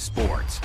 sports.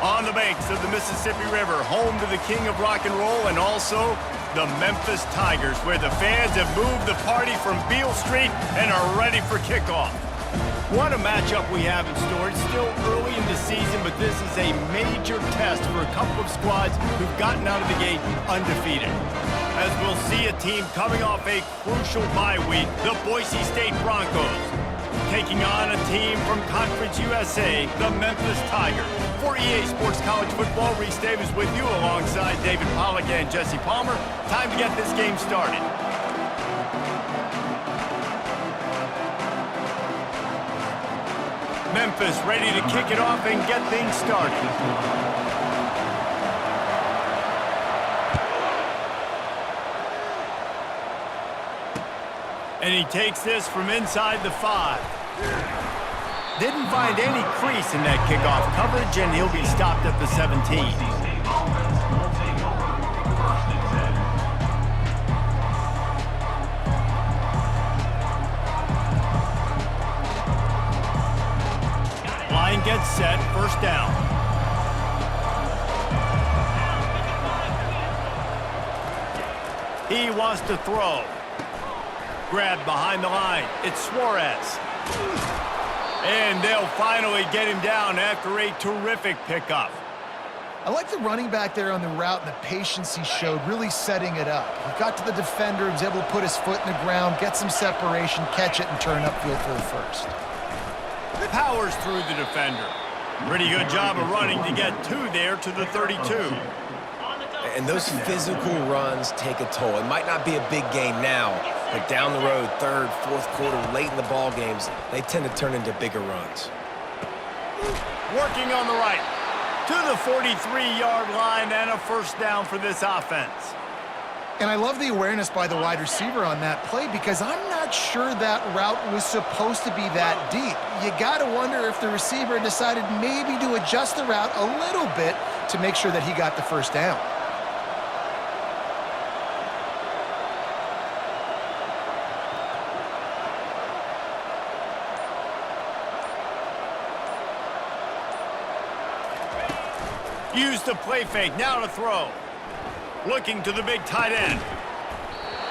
On the banks of the Mississippi River, home to the king of rock and roll and also the Memphis Tigers, where the fans have moved the party from Beale Street and are ready for kickoff. What a matchup we have in store. It's still early in the season, but this is a major test for a couple of squads who've gotten out of the gate undefeated. As we'll see a team coming off a crucial bye week, the Boise State Broncos, taking on a team from Conference USA, the Memphis Tigers. For EA Sports College Football, Reese Davis with you alongside David Pollack and Jesse Palmer. Time to get this game started. Memphis ready to kick it off and get things started. And he takes this from inside the 5. Didn't find any crease in that kickoff coverage, and he'll be stopped at the 17. Line gets set, first down. He wants to throw. Grabbed behind the line. It's Suarez. And they'll finally get him down after a terrific pickup. I like the running back there on the route and the patience he showed, really setting it up. He got to the defender, was able to put his foot in the ground, get some separation, catch it, and turn upfield for the first. Powers through the defender. Pretty good job of running to get 2 there to the 32. And those physical runs take a toll. It might not be a big game now, but down the road, third, fourth quarter, late in the ball games, they tend to turn into bigger runs. Working on the right to the 43-yard line and a first down for this offense. And I love the awareness by the wide receiver on that play because I'm not sure that route was supposed to be that deep. You got to wonder if the receiver decided maybe to adjust the route a little bit to make sure that he got the first down. Use the play fake, now to throw. Looking to the big tight end.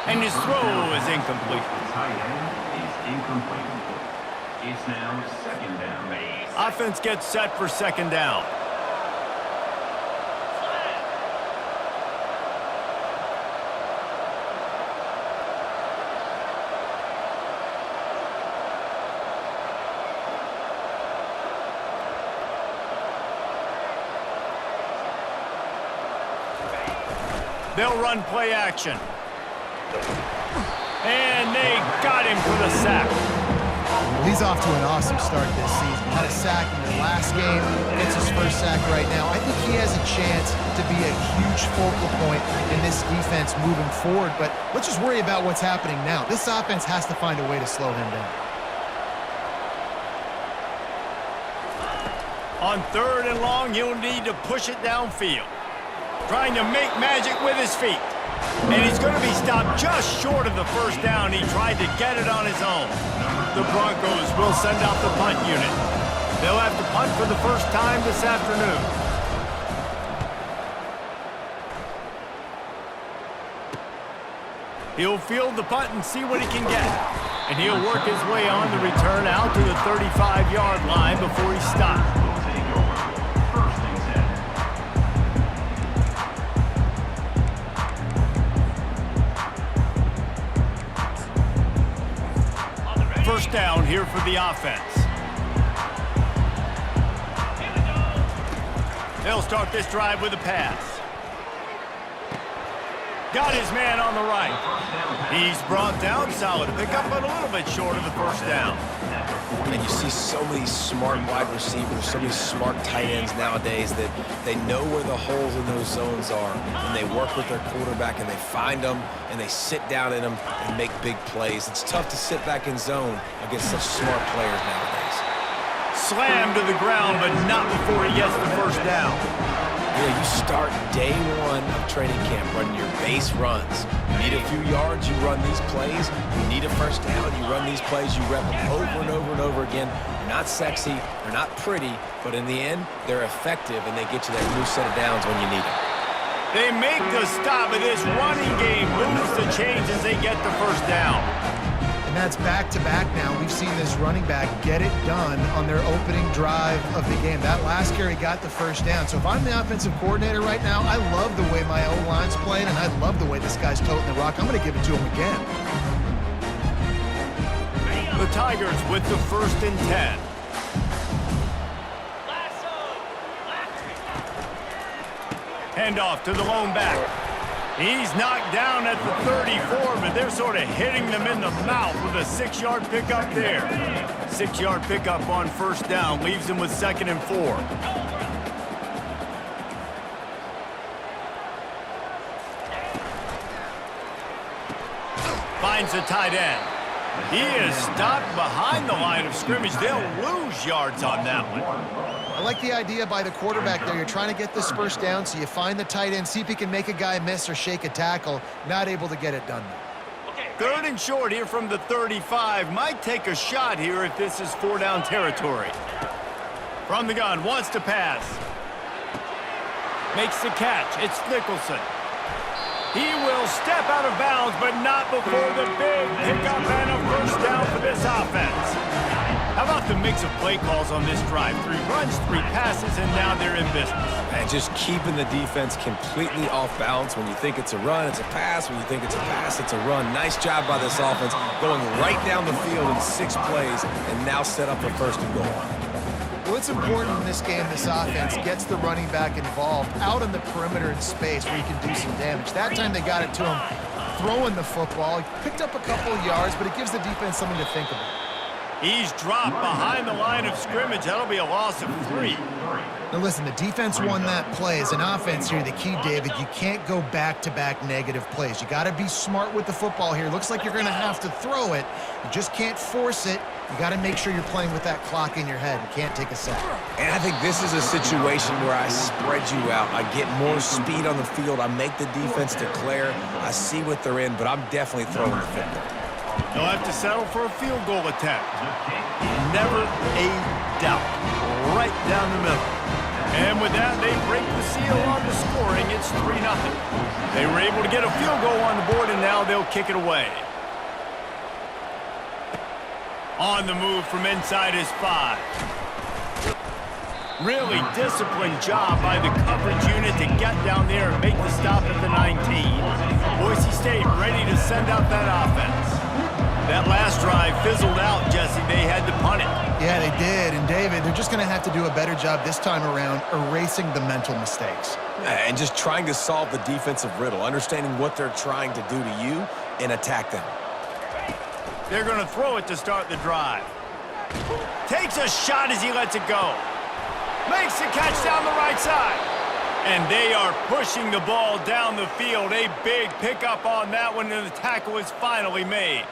And his throw is incomplete. Tight end is incomplete. It's now second down. Offense gets set for second down. They'll run play action. And they got him for the sack. He's off to an awesome start this season. Had a sack in the last game, gets his first sack right now. I think he has a chance to be a huge focal point in this defense moving forward, but let's just worry about what's happening now. This offense has to find a way to slow him down. On third and long, he'll need to push it downfield. Trying to make magic with his feet. And he's going to be stopped just short of the first down. He tried to get it on his own. The Broncos will send out the punt unit. They'll have to punt for the first time this afternoon. He'll field the punt and see what he can get. And he'll work his way on the return out to the 35-yard line before he's stopped. First down here for the offense. They'll start this drive with a pass. Got his man on the right. He's brought down, solid pickup, but a little bit short of the first down. And you see so many smart wide receivers, so many smart tight ends nowadays that they know where the holes in those zones are, and they work with their quarterback, and they find them, and they sit down in them and make big plays. It's tough to sit back in zone against such smart players nowadays. Slammed to the ground, but not before he gets the first down. Yeah, you start day one of training camp running your base runs. You need a few yards, you run these plays. You need a first down, you run these plays. You rep them over and over and over again. They're not sexy, they're not pretty, but in the end, they're effective, and they get you that new set of downs when you need them. They make the stop, and this running game moves the chains as they get the first down. And that's back-to-back now. We've seen this running back get it done on their opening drive of the game. That last carry got the first down. So if I'm the offensive coordinator right now, I love the way my O-line's playing, and I love the way this guy's toting the rock. I'm going to give it to him again. The Tigers with the 1st and 10. Handoff to the lone back. He's knocked down at the 34, but they're sort of hitting them in the mouth with a 6-yard pickup there. 6-yard pickup on first down leaves them with 2nd and 4. Finds a tight end. He is stopped behind the line of scrimmage. They'll lose yards on that one. I like the idea by the quarterback there. You're trying to get this first down, so you find the tight end, see if he can make a guy miss or shake a tackle. Not able to get it done. 3rd and short here from the 35. Might take a shot here if this is 4-down territory. From the gun, wants to pass. Makes the catch. It's Nicholson. He will step out of bounds, but not before the big pickup and a first down for this offense. How about the mix of play calls on this drive? 3 runs, 3 passes, and now they're in business. And just keeping the defense completely off balance. When you think it's a run, it's a pass. When you think it's a pass, it's a run. Nice job by this offense, going right down the field in 6 plays and now set up for 1st and goal. Well, it's important in this game, this offense gets the running back involved out on the perimeter in space where you can do some damage. That time they got it to him throwing the football. He picked up a couple of yards, but it gives the defense something to think about. He's dropped behind the line of scrimmage. That'll be a loss of 3. Now listen, the defense won that play. As an offense here, the key, David, you can't go back-to-back negative plays. You got to be smart with the football here. Looks like you're going to have to throw it. You just can't force it. You got to make sure you're playing with that clock in your head. You can't take a sack. And I think this is a situation where I spread you out. I get more speed on the field. I make the defense declare. I see what they're in, but I'm definitely throwing the football. They'll have to settle for a field goal attempt. Never a doubt. Right down the middle. And with that, they break the seal on the scoring. It's 3-0. They were able to get a field goal on the board, and now they'll kick it away. On the move from inside his 5. Really disciplined job by the coverage unit to get down there and make the stop at the 19. Boise State ready to send out that offense. That last drive fizzled out, Jesse. They had to punt it. Yeah, they did. And, David, they're just going to have to do a better job this time around erasing the mental mistakes. And just trying to solve the defensive riddle, understanding what they're trying to do to you and attack them. They're going to throw it to start the drive. Takes a shot as he lets it go. Makes the catch down the right side. And they are pushing the ball down the field. A big pickup on that one, and the tackle is finally made.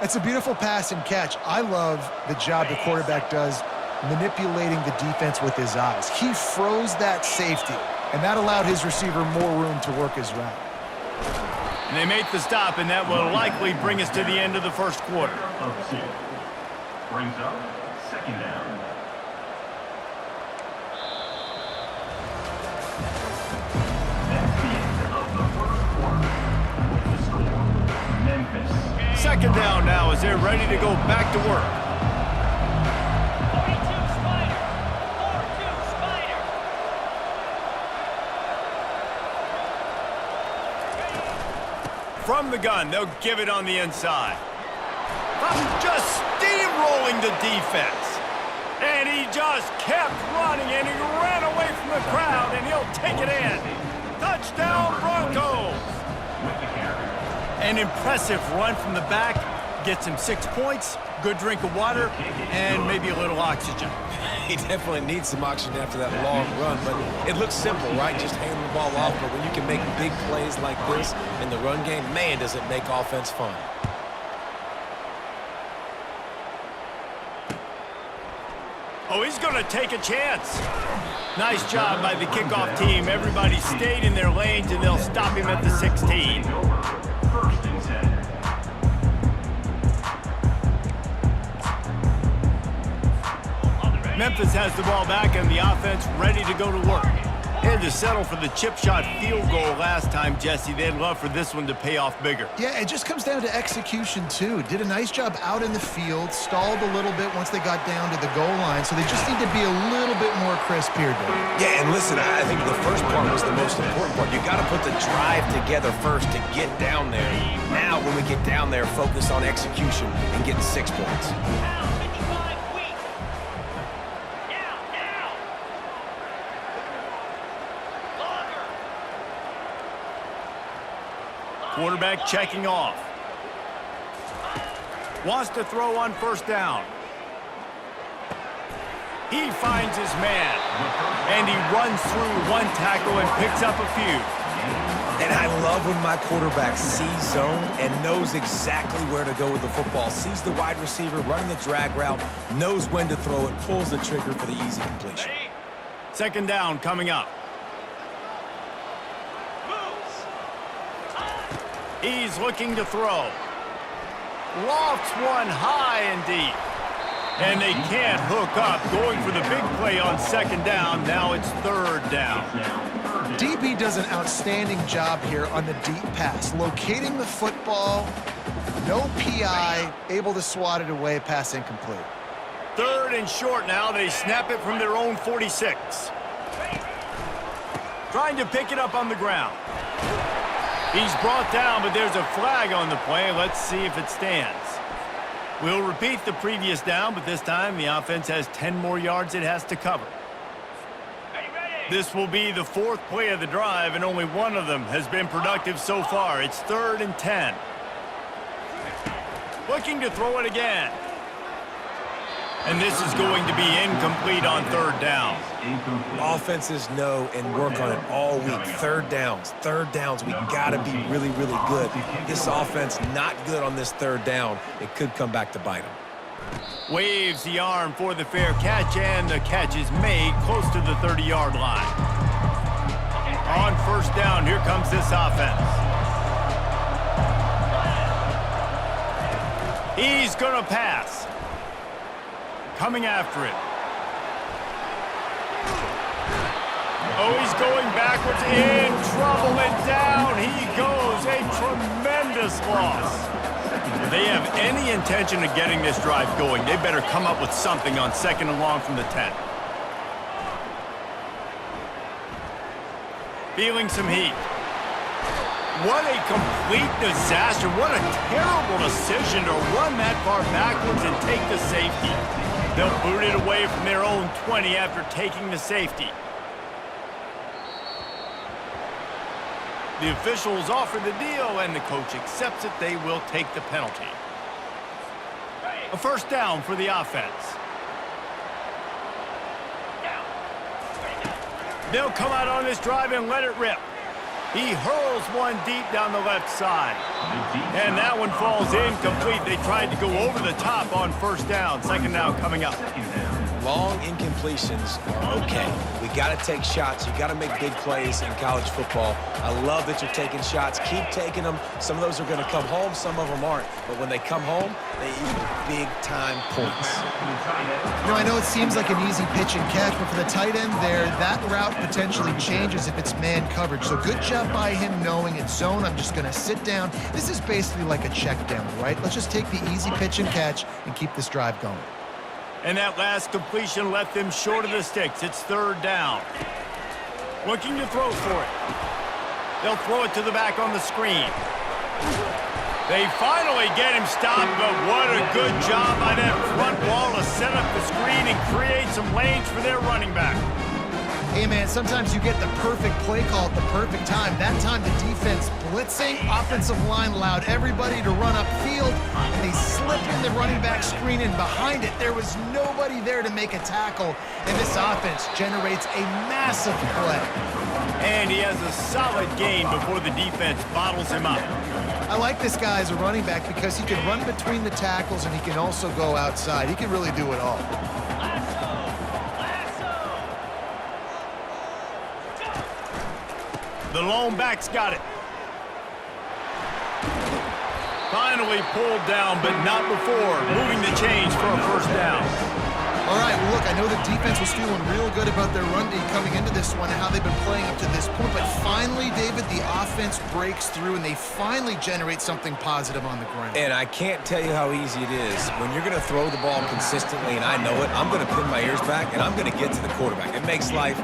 That's a beautiful pass and catch. I love the job the quarterback does manipulating the defense with his eyes. He froze that safety, and that allowed his receiver more room to work his route. And they make the stop, and that will likely bring us to the end of the first quarter. Brings up 2nd down. That's the end of the first quarter. The score, Memphis. 2nd down now as they're ready to go back to work. 42 Spider. 4-2 Spider. From the gun, they'll give it on the inside. Just steamrolling the defense. And he just kept running, and he ran away from the crowd, and he'll take it in. Touchdown, Broncos. An impressive run from the back. Gets him 6 points, good drink of water, and maybe a little oxygen. He definitely needs some oxygen after that long run, but it looks simple, right? Just handing the ball off, but when you can make big plays like this in the run game, man, does it make offense fun. Oh, he's going to take a chance. Nice job by the kickoff team. Everybody stayed in their lanes, and they'll stop him at the 16. First and 10. Memphis has the ball back, and the offense ready to go to work. Had to settle for the chip shot field goal last time, Jesse. They'd love for this one to pay off bigger. Yeah, it just comes down to execution, too. Did a nice job out in the field, stalled a little bit once they got down to the goal line, so they just need to be a little bit more crisp here, Dave. Yeah, and listen, I think the first part was the most important part. You got to put the drive together first to get down there. Now, when we get down there, focus on execution and getting 6 points. Now, 55 weak. Now. Longer. Quarterback checking off. Wants to throw on first down. He finds his man, and he runs through one tackle and picks up a few. And I love when my quarterback sees zone and knows exactly where to go with the football. Sees the wide receiver running the drag route, knows when to throw it, pulls the trigger for the easy completion. Second down coming up. He's looking to throw. Lofts one high and deep. And they can't hook up. Going for the big play on second down. Now it's third down. DB does an outstanding job here on the deep pass, locating the football, no PI, able to swat it away, pass incomplete. Third and short now. They snap it from their own 46. Trying to pick it up on the ground. He's brought down, but there's a flag on the play. Let's see if it stands. We'll repeat the previous down, but this time the offense has 10 more yards it has to cover. This will be the fourth play of the drive, and only one of them has been productive so far. It's third and 10. Looking to throw it again. And this is going to be incomplete on third down. Offenses know and work on it all week. Third downs, we got to be really, really good. This offense not good on this third down. It could come back to bite them. Waves the arm for the fair catch, and the catch is made close to the 30-yard line. On first down, here comes this offense. He's going to pass. Coming after it. Oh, he's going backwards, in trouble, and down he goes. A tremendous loss. If they have any intention of getting this drive going, they better come up with something on second and long from the 10. Feeling some heat. What a complete disaster. What a terrible decision to run that far backwards and take the safety. They'll boot it away from their own 20 after taking the safety. The officials offer the deal, and the coach accepts it. They will take the penalty. A first down for the offense. They'll come out on this drive and let it rip. He hurls one deep down the left side. And that one falls incomplete. They tried to go over the top on first down. Second down coming up. Long incompletions are okay. We got to take shots. You got to make big plays in college football. I love that you're taking shots. Keep taking them. Some of those are going to come home. Some of them aren't. But when they come home, they equal big-time points. You know, I know it seems like an easy pitch and catch, but for the tight end there, that route potentially changes if it's man coverage. So good job by him knowing it's zone. I'm just going to sit down. This is basically like a check down, right? Let's just take the easy pitch and catch and keep this drive going. And that last completion left them short of the sticks. It's third down. Looking to throw for it. They'll throw it to the back on the screen. They finally get him stopped, but what a good job by that front wall to set up the screen and create some lanes for their running back. Hey, man, sometimes you get the perfect play call at the perfect time. That time the defense blitzing, offensive line allowed everybody to run upfield, and they slipped in the running back screen, and behind it there was nobody there to make a tackle, and this offense generates a massive play. And he has a solid gain before the defense bottles him up. I like this guy as a running back because he can run between the tackles and he can also go outside. He can really do it all. The lone back's got it. Finally pulled down, but not before moving the chains for a first down. All right, well, look, I know the defense was feeling real good about their run D coming into this one and how they've been playing up to this point, but finally, David, the offense breaks through and they finally generate something positive on the ground. And I can't tell you how easy it is. When you're going to throw the ball consistently, and I know it, I'm going to pin my ears back, and I'm going to get to the quarterback. It makes life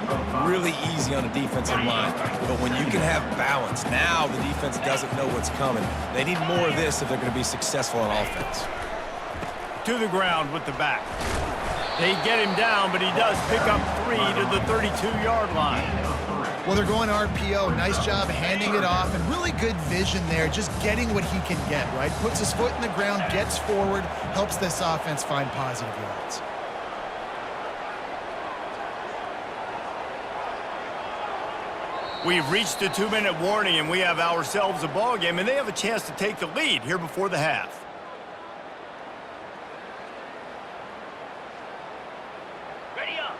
really easy on a defensive line. But when you can have balance, now the defense doesn't know what's coming. They need more of this if they're going to be successful on offense. To the ground with the back. They get him down, but he does pick up 3 to the 32-yard line. Well, they're going RPO. Nice job handing it off, and really good vision there, just getting what he can get, right? Puts his foot in the ground, gets forward, helps this offense find positive yards. We've reached the 2-minute warning, and we have ourselves a ball game, and they have a chance to take the lead here before the half.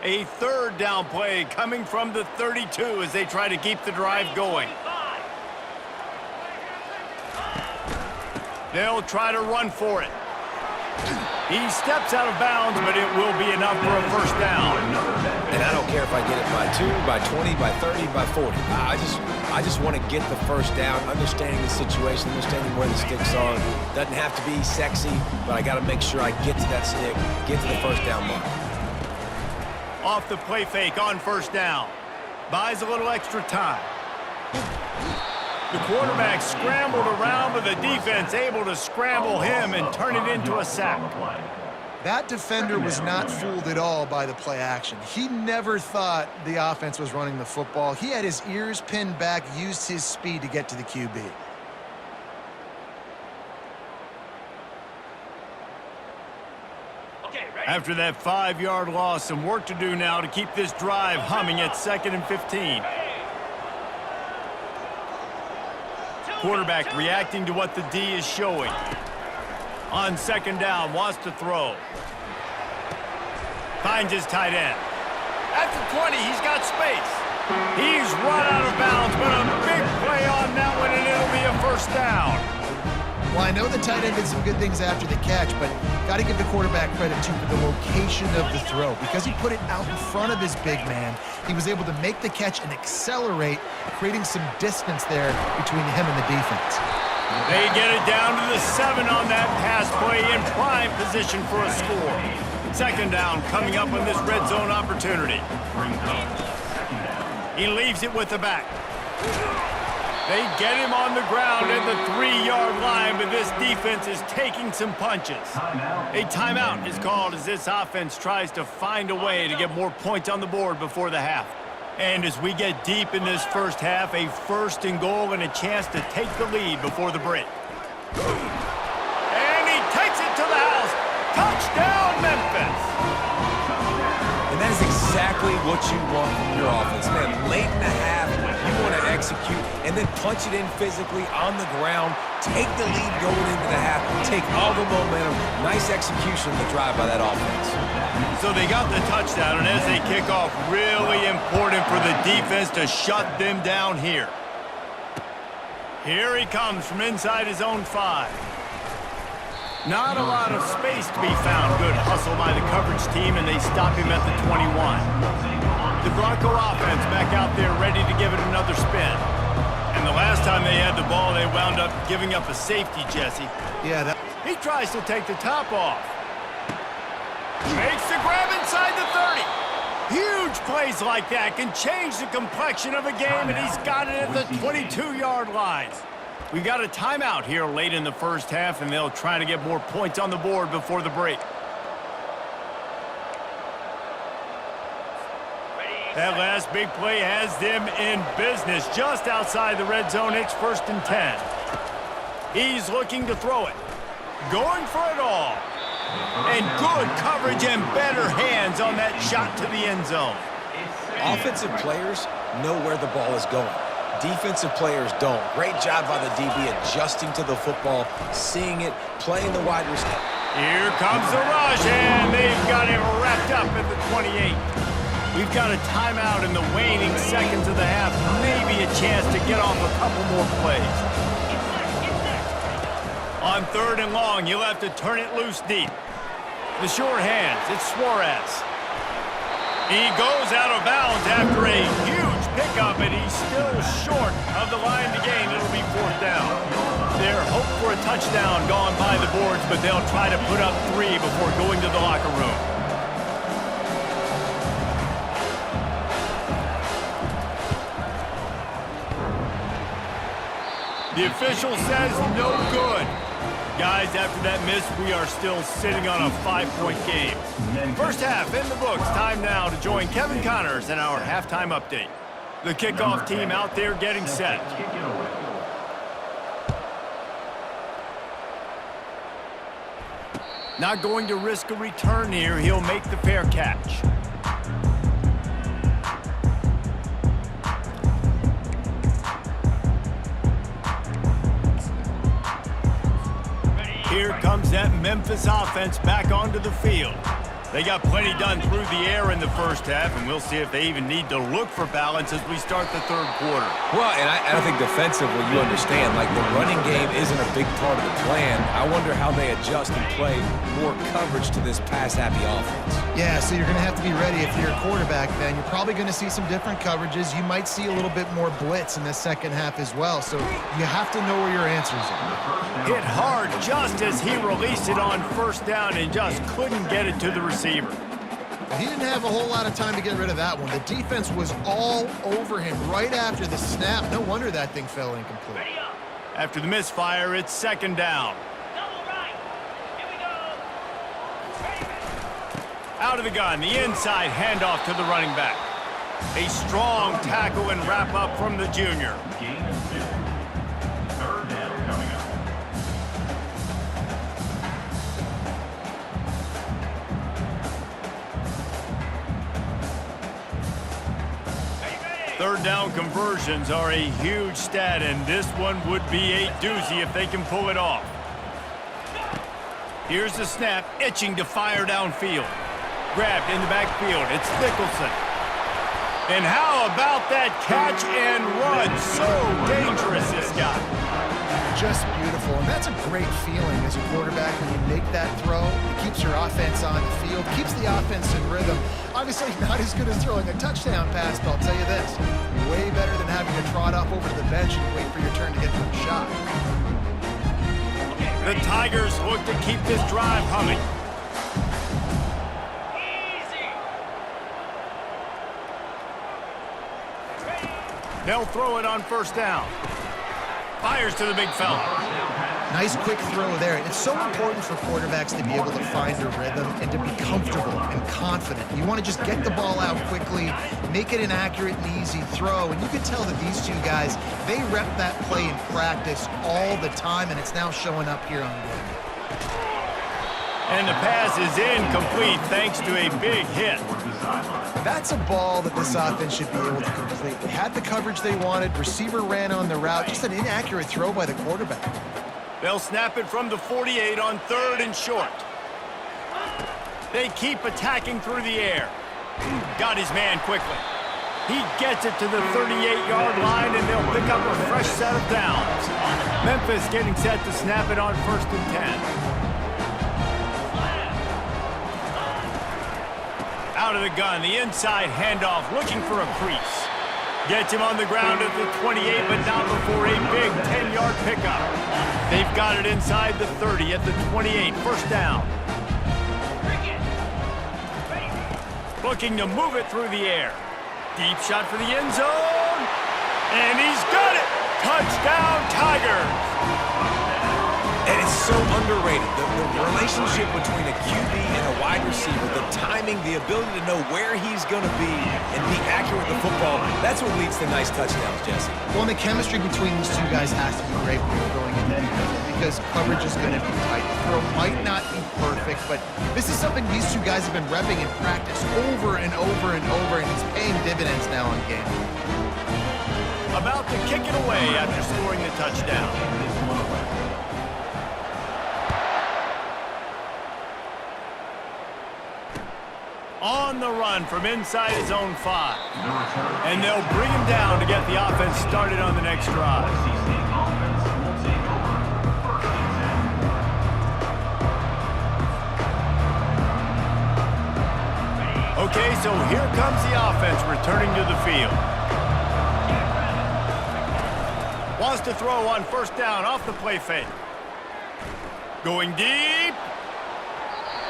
A third down play coming from the 32 as they try to keep the drive going. They'll try to run for it. He steps out of bounds, but it will be enough for a first down. And I don't care if I get it by 2, by 20, by 30, by 40. I just want to get the first down, understanding the situation, understanding where the sticks are. Doesn't have to be sexy, but I got to make sure I get to that stick, get to the first down mark. Off the play fake on first down. Buys a little extra time. The quarterback scrambled around, but the defense able to scramble him and turn it into a sack. That defender was not fooled at all by the play action. He never thought the offense was running the football. He had his ears pinned back, used his speed to get to the QB. After that 5-yard loss, some work to do now to keep this drive humming at 2nd and 15. Quarterback reacting to what the D is showing. On 2nd down, wants to throw. Finds his tight end. At the 20, he's got space. He's run out of bounds, but a big play on that one, and it'll be a first down. Well, I know the tight end did some good things after the catch, but got to give the quarterback credit, too, for the location of the throw. Because he put it out in front of his big man, he was able to make the catch and accelerate, creating some distance there between him and the defense. They get it down to the 7 on that pass play in prime position for a score. 2nd down coming up on this red zone opportunity. He leaves it with the back. They get him on the ground at the 3-yard line, but this defense is taking some punches. A timeout is called as this offense tries to find a way to get more points on the board before the half. And as we get deep in this first half, a 1st and goal and a chance to take the lead before the break. And he takes it to the house. Touchdown, Memphis! And that is exactly what you want from your offense, man. Late in the half, you want to execute and then punch it in physically on the ground, take the lead going into the half, take all the momentum. Nice execution of the drive by that offense. So they got the touchdown, and as they kick off, really important for the defense to shut them down here. Here he comes from inside his own 5. Not a lot of space to be found. Good hustle by the coverage team, and they stop him at the 21. The Bronco offense back out there ready to give it another spin. And the last time they had the ball, they wound up giving up a safety, Jesse. Yeah, He tries to take the top off. Makes the grab inside the 30. Huge plays like that can change the complexion of a game, and he's got it at the 22-yard line. We've got a timeout here late in the first half, and they'll try to get more points on the board before the break. That last big play has them in business just outside the red zone. It's 1st and 10. He's looking to throw it. Going for it all. And good coverage and better hands on that shot to the end zone. Offensive players know where the ball is going. Defensive players don't. Great job by the DB adjusting to the football, seeing it, playing the wide receiver. Here comes the rush, and they've got him wrapped up at the 28. We've got a timeout in the waning seconds of the half. Maybe a chance to get off a couple more plays. On 3rd and long, you'll have to turn it loose deep. The sure hands, it's Suarez. He goes out of bounds after a huge pickup, and he's still short of the line to gain. It'll be 4th down. Their hope for a touchdown gone by the boards, but they'll try to put up 3 before going to the locker room. The official says no good. Guys, after that miss, we are still sitting on a 5-point game. First half in the books. Time now to join Kevin Connors in our halftime update. The kickoff team out there getting set. Not going to risk a return here. He'll make the fair catch. Here comes that Memphis offense back onto the field. They got plenty done through the air in the first half, and we'll see if they even need to look for balance as we start the 3rd quarter. Well, and I think defensively, you understand, like the running game isn't a big part of the plan. I wonder how they adjust and play more coverage to this pass-happy offense. Yeah, so you're going to have to be ready if you're a quarterback then. You're probably going to see some different coverages. You might see a little bit more blitz in the second half as well, so you have to know where your answers are. Hit hard just as he released it on 1st down and just couldn't get it to the receiver. He didn't have a whole lot of time to get rid of that one. The defense was all over him right after the snap. No wonder that thing fell incomplete. After the misfire, it's 2nd down. Double right. Here we go. Ready. Out of the gun, the inside handoff to the running back. A strong tackle and wrap up from the junior. Gain of 2. 3rd down coming up. Third down conversions are a huge stat, and this one would be a doozy if they can pull it off. Here's the snap, itching to fire downfield. Grabbed in the backfield, it's Nicholson. And how about that catch and run? So dangerous, this guy. Just beautiful, and that's a great feeling as a quarterback when you make that throw. It keeps your offense on the field, keeps the offense in rhythm. Obviously not as good as throwing a touchdown pass, but I'll tell you this, way better than having to trot up over to the bench and wait for your turn to get the shot. The Tigers look to keep this drive humming. They'll throw it on 1st down. Fires to the big fella. Nice quick throw there. It's so important for quarterbacks to be able to find their rhythm and to be comfortable and confident. You want to just get the ball out quickly, make it an accurate and easy throw. And you can tell that these two guys, they rep that play in practice all the time, and it's now showing up here on game. And the pass is incomplete thanks to a big hit. That's a ball that this offense should be able to complete. They had the coverage they wanted. Receiver ran on the route. Just an inaccurate throw by the quarterback. They'll snap it from the 48 on 3rd and short. They keep attacking through the air. Got his man quickly. He gets it to the 38-yard line, and they'll pick up a fresh set of downs. Memphis getting set to snap it on 1st and 10. Out of the gun, the inside handoff, looking for a crease. Gets him on the ground at the 28, but not before a big 10-yard pickup. They've got it inside the 30 at the 28, 1st down. Looking to move it through the air. Deep shot for the end zone. And he's got it! Touchdown, Tigers! And it's so underrated. The relationship between a QB and a wide receiver, the timing, the ability to know where he's going to be and be accurate with the football, that's what leads to nice touchdowns, Jesse. Well, and the chemistry between these two guys has to be great when you're going into because coverage is going to be tight. The throw might not be perfect, but this is something these two guys have been repping in practice over and over and over, and it's paying dividends now in game. About to kick it away after scoring the touchdown. on the run from inside his own 5. And they'll bring him down to get the offense started on the next drive. Okay, so here comes the offense returning to the field. Wants to throw on first down off the play fake. Going deep.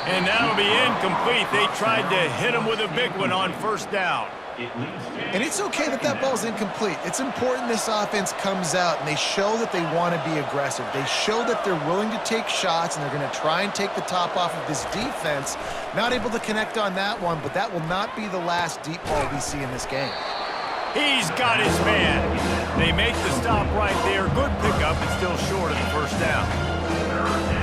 And that'll be incomplete. They tried to hit him with a big one on first down. And it's okay that that ball's incomplete. It's important this offense comes out and they show that they want to be aggressive. They show that they're willing to take shots and they're going to try and take the top off of this defense. Not able to connect on that one, but that will not be the last deep ball we see in this game. He's got his man. They make the stop right there. Good pickup, but still short of the first down.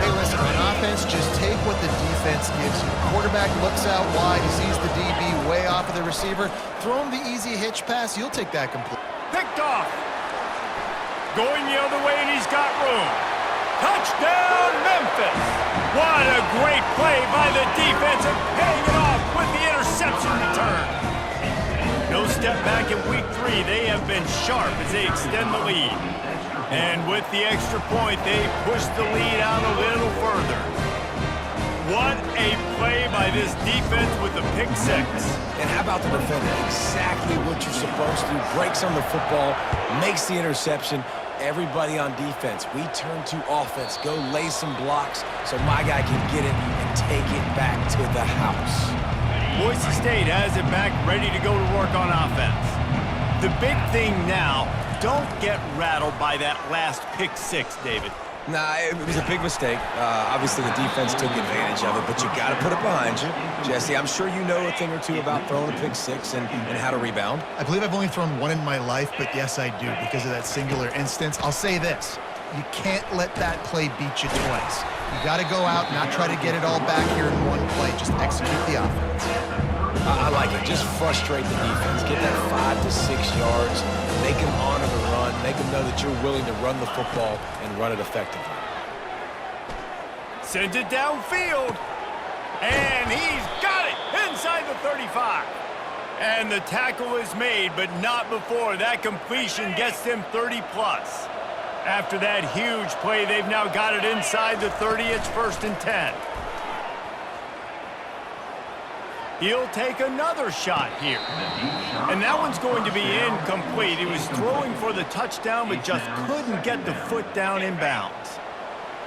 Hey, listen, on offense, just take what the defense gives you. Quarterback looks out wide. He sees the DB way off of the receiver. Throw him the easy hitch pass. You'll take that complete. Picked off. Going the other way, and he's got room. Touchdown, Memphis. What a great play by the defense and paying it off with the interception return. No step back in week 3. They have been sharp as they extend the lead. And with the extra point, they push the lead out a little further. What a play by this defense with the pick 6. And how about the defender? Exactly what you're supposed to do. Breaks on the football, makes the interception. Everybody on defense, we turn to offense. Go lay some blocks so my guy can get it and take it back to the house. Boise State has it back, ready to go to work on offense. The big thing now, don't get rattled by that last pick 6, David. Nah, it was a big mistake. Obviously, the defense took advantage of it, but you got to put it behind you. Jesse, I'm sure you know a thing or two about throwing a pick 6 and how to rebound. I believe I've only thrown one in my life, but yes, I do because of that singular instance. I'll say this. You can't let that play beat you twice. You got to go out, not try to get it all back here in one play. Just execute the offense. I like it. Just frustrate the defense. Get that 5 to 6 yards. Make them honor the run. Make them know that you're willing to run the football and run it effectively. Sends it downfield. And he's got it inside the 35. And the tackle is made, but not before that completion gets them 30-plus. After that huge play, they've now got it inside the 30. It's 1st and 10. He'll take another shot here. And that one's going to be incomplete. He was throwing for the touchdown, but just couldn't get the foot down in bounds.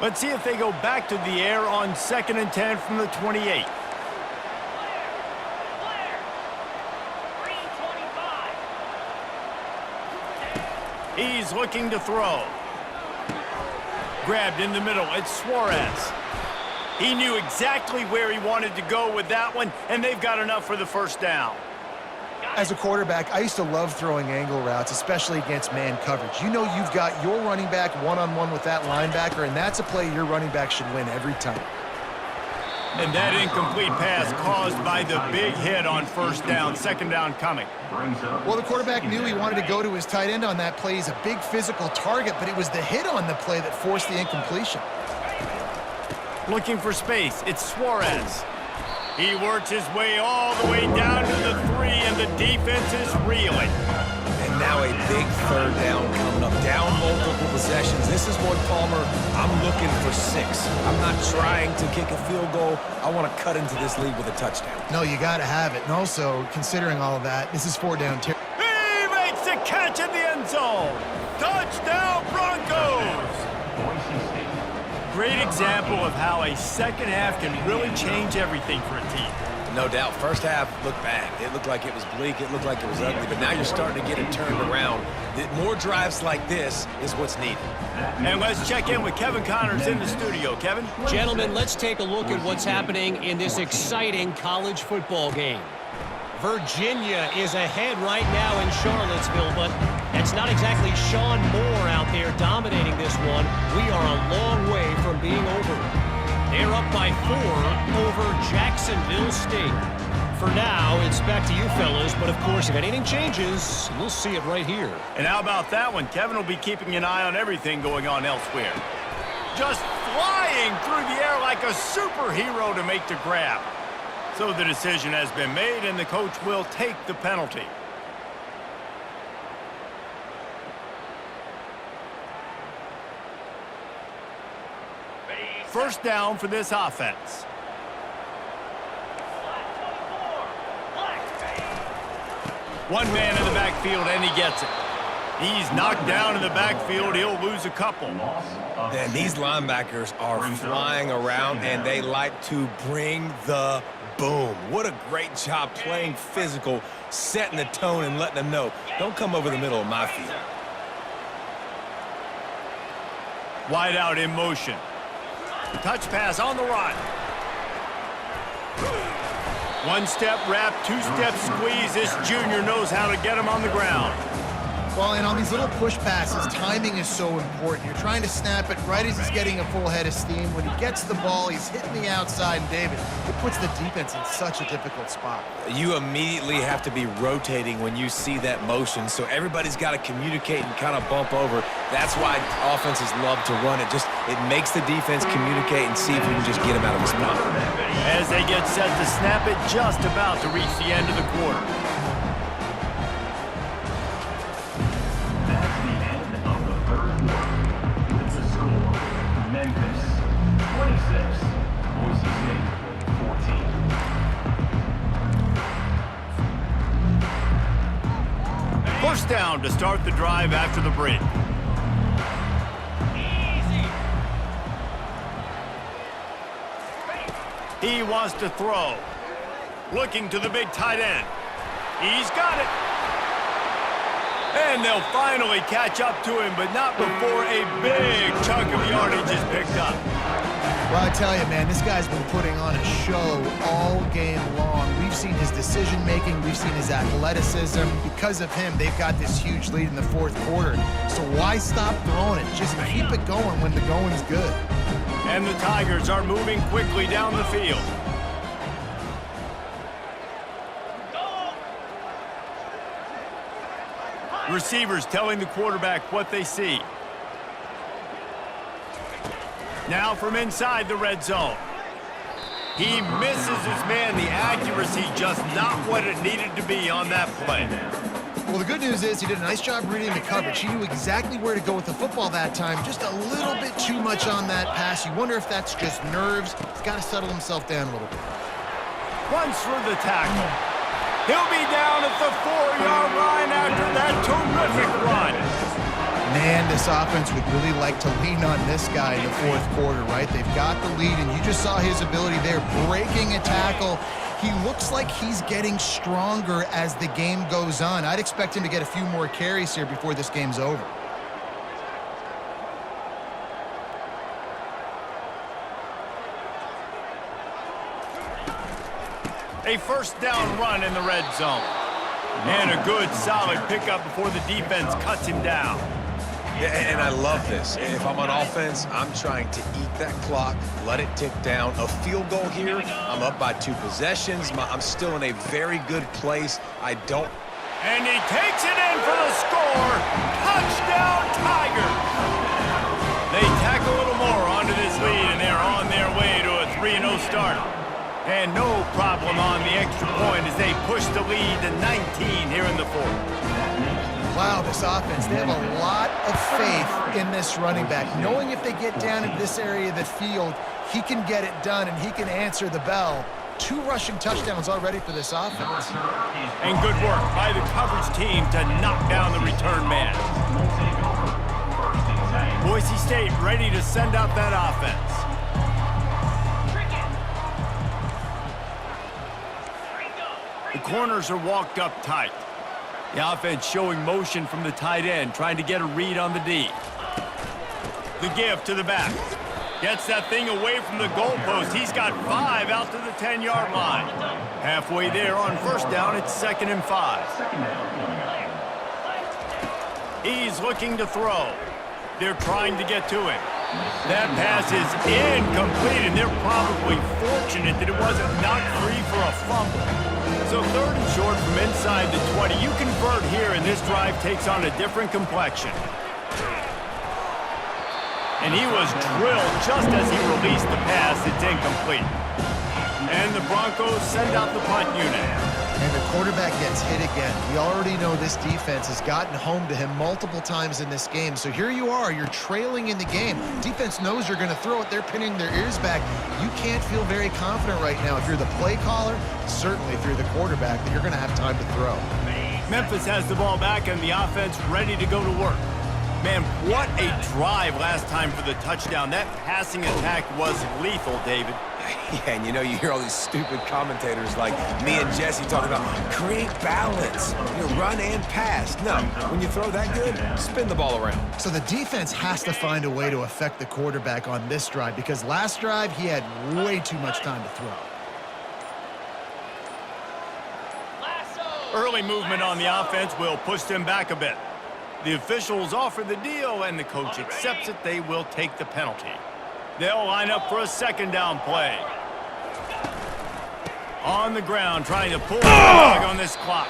Let's see if they go back to the air on 2nd and 10 from the 28. He's looking to throw. Grabbed in the middle. It's Suarez. He knew exactly where he wanted to go with that one, and they've got enough for the first down. As a quarterback, I used to love throwing angle routes, especially against man coverage. You know you've got your running back one-on-one with that linebacker, and that's a play your running back should win every time. And that incomplete pass caused by the big hit on first down, 2nd down coming. Well, the quarterback knew he wanted to go to his tight end on that play. He's a big physical target, but it was the hit on the play that forced the incompletion. Looking for space. It's Suarez. He works his way all the way down to the 3, and the defense is reeling. And now a big 3rd down coming up. Down multiple possessions. This is one, Palmer, I'm looking for 6. I'm not trying to kick a field goal. I want to cut into this lead with a touchdown. No, you got to have it. And also, considering all of that, this is 4 down. He makes the catch in the end zone. Touchdown, Broncos! Great example of how a second half can really change everything for a team. No doubt. First half looked bad. It looked like it was bleak. It looked like it was ugly. But now you're starting to get it turned around. More drives like this is what's needed. And let's check in with Kevin Connors in the studio. Kevin? Gentlemen, let's take a look at what's happening in this exciting college football game. Virginia is ahead right now in Charlottesville, but it's not exactly Sean Moore out there dominating this one. We are a long way from being over. They're up by 4 over Jacksonville State. For now, it's back to you fellas, but of course, if anything changes, we'll see it right here. And how about that one? Kevin will be keeping an eye on everything going on elsewhere. Just flying through the air like a superhero to make the grab. So the decision has been made, and the coach will take the penalty. First down for this offense. One man in the backfield, and he gets it. He's knocked down in the backfield. He'll lose a couple. And these linebackers are flying around, and they like to bring the boom. What a great job playing physical, setting the tone and letting them know, don't come over the middle of my field. Wide out in motion. Touch pass on the run. One step wrap, two step squeeze. This junior knows how to get him on the ground. Well, and on these little push passes, timing is so important. You're trying to snap it right as he's getting a full head of steam. When he gets the ball, he's hitting the outside, and David, it puts the defense in such a difficult spot. You immediately have to be rotating when you see that motion, so everybody's got to communicate and kind of bump over. That's why offenses love to run it. It makes the defense communicate and see if you can just get him out of his spot. As they get set to snap it, just about to reach the end of the quarter. That's the end of the third quarter. It's the score. Memphis 26, Boise State 14. First down to start the drive after the break. He wants to throw. Looking to the big tight end. He's got it. And they'll finally catch up to him, but not before a big chunk of yardage is picked up. Well, I tell you, man, this guy's been putting on a show all game long. We've seen his decision-making. We've seen his athleticism. Because of him, they've got this huge lead in the fourth quarter. So why stop throwing it? Just keep it going when the going's good. And the Tigers are moving quickly down the field. Receivers telling the quarterback what they see. Now from inside the red zone. He misses his man. The accuracy just not what it needed to be on that play. Well, the good news is he did a nice job reading the coverage. He knew exactly where to go with the football that time. Just a little bit too much on that pass. You wonder if that's just nerves. He's got to settle himself down a little bit. Runs through the tackle. He'll be down at the 4-yard line after that terrific run. Man, this offense would really like to lean on this guy in the fourth quarter, right? They've got the lead, and you just saw his ability there, breaking a tackle. He looks like he's getting stronger as the game goes on. I'd expect him to get a few more carries here before this game's over. A first down run in the red zone. And a good, solid pickup before the defense cuts him down. Yeah, and I love this. If I'm on offense, I'm trying to eat that clock, let it tick down. A field goal here, I'm up by 2 possessions. I'm still in a very good place. And he takes it in for the score. Touchdown, Tigers. They tack a little more onto this lead, and they're on their way to a 3-0 start. And no problem on the extra point as they push the lead to 19 here in the fourth. Wow, this offense, they have a lot of faith in this running back. Knowing if they get down in this area of the field, he can get it done and he can answer the bell. 2 rushing touchdowns already for this offense. And good work by the coverage team to knock down the return man. Boise State ready to send out that offense. The corners are walked up tight. The offense showing motion from the tight end, trying to get a read on the D. The give to the back. Gets that thing away from the goalpost. He's got 5 out to the 10-yard line. Halfway there on first down, it's 2nd and 5. He's looking to throw. They're trying to get to him. That pass is incomplete, and they're probably fortunate that it wasn't knocked free for a fumble. So 3rd and short from inside the 20. You convert here, and this drive takes on a different complexion. And he was drilled just as he released the pass. It's incomplete. And the Broncos send out the punt unit. And the quarterback gets hit again. We already know this defense has gotten home to him multiple times in this game. So here you are, you're trailing in the game. Defense knows you're going to throw it. They're pinning their ears back. You can't feel very confident right now if you're the play caller, certainly if you're the quarterback, that you're going to have time to throw. Memphis has the ball back and the offense ready to go to work. Man, what a drive last time for the touchdown. That passing attack was lethal, David. Yeah, and you hear all these stupid commentators like me and Jesse talking about create balance, run and pass. No, when you throw that good, spin the ball around. So the defense has to find a way to affect the quarterback on this drive because last drive he had way too much time to throw. Early movement on the offense will push them back a bit. The officials offer the deal, and the coach accepts it. They will take the penalty. They'll line up for a second down play. On the ground, trying to pull the plug on this clock.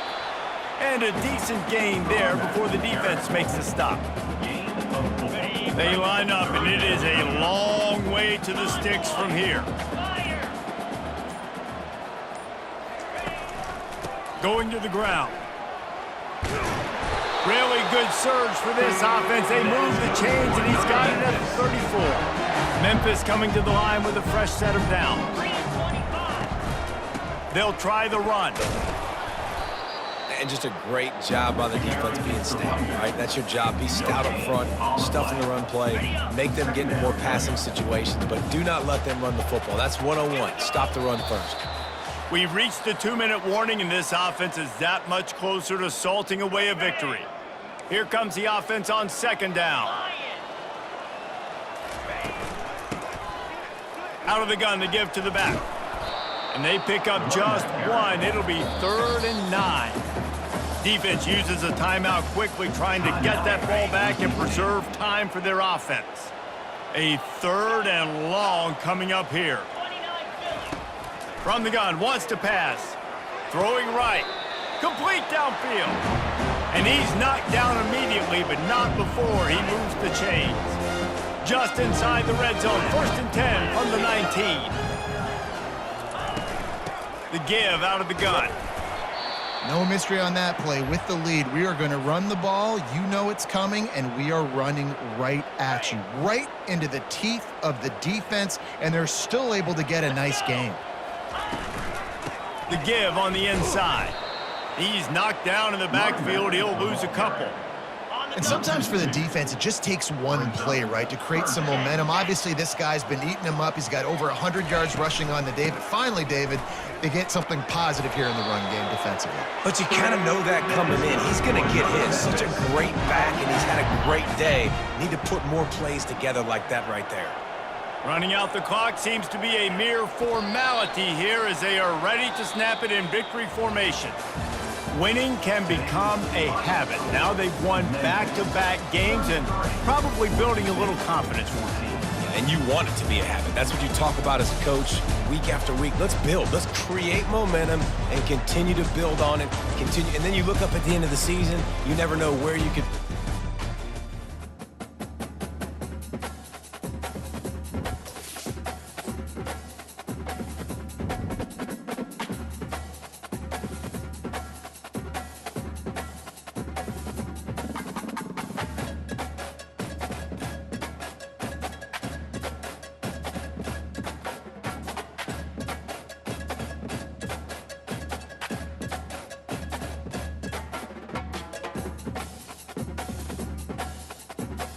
And a decent gain there before the defense makes a stop. They line up, and it is a long way to the sticks from here. Going to the ground. Really good surge for this offense. They move the chains, and he's got it at the 34. Memphis coming to the line with a fresh set of downs. They'll try the run. And just a great job by the defense being stout, right? That's your job. Be stout up front, stuff in the run play, make them get into more passing situations, but do not let them run the football. That's 101. Stop the run first. We've reached the 2-minute warning, and this offense is that much closer to salting away a victory. Here comes the offense on second down. Out of the gun, they give to the back. And they pick up just one. It'll be 3rd and 9. Defense uses a timeout quickly, trying to get that ball back and preserve time for their offense. A 3rd and long coming up here. From the gun, wants to pass. Throwing right. Complete downfield. And he's knocked down immediately, but not before he moves the chains. Just inside the red zone, 1st and 10 from the 19. The give out of the gun. No mystery on that play. With the lead, we are going to run the ball. You know it's coming, and we are running right at you, right into the teeth of the defense, and they're still able to get a nice game. The give on the inside. He's knocked down in the backfield. He'll lose a couple. And sometimes for the defense, it just takes one play, right, to create some momentum. Obviously, this guy's been eating him up. He's got over 100 yards rushing on the day. But finally, David, they get something positive here in the run game defensively. But you kind of know that coming in. He's going to get his. Such a great back, and he's had a great day. Need to put more plays together like that right there. Running out the clock seems to be a mere formality here as they are ready to snap it in victory formation. Winning can become a habit. Now they've won back-to-back games and probably building a little confidence for them. And you want it to be a habit. That's what you talk about as a coach week after week. Let's build. Let's create momentum and continue to build on it. Continue, and then you look up at the end of the season, you never know where you could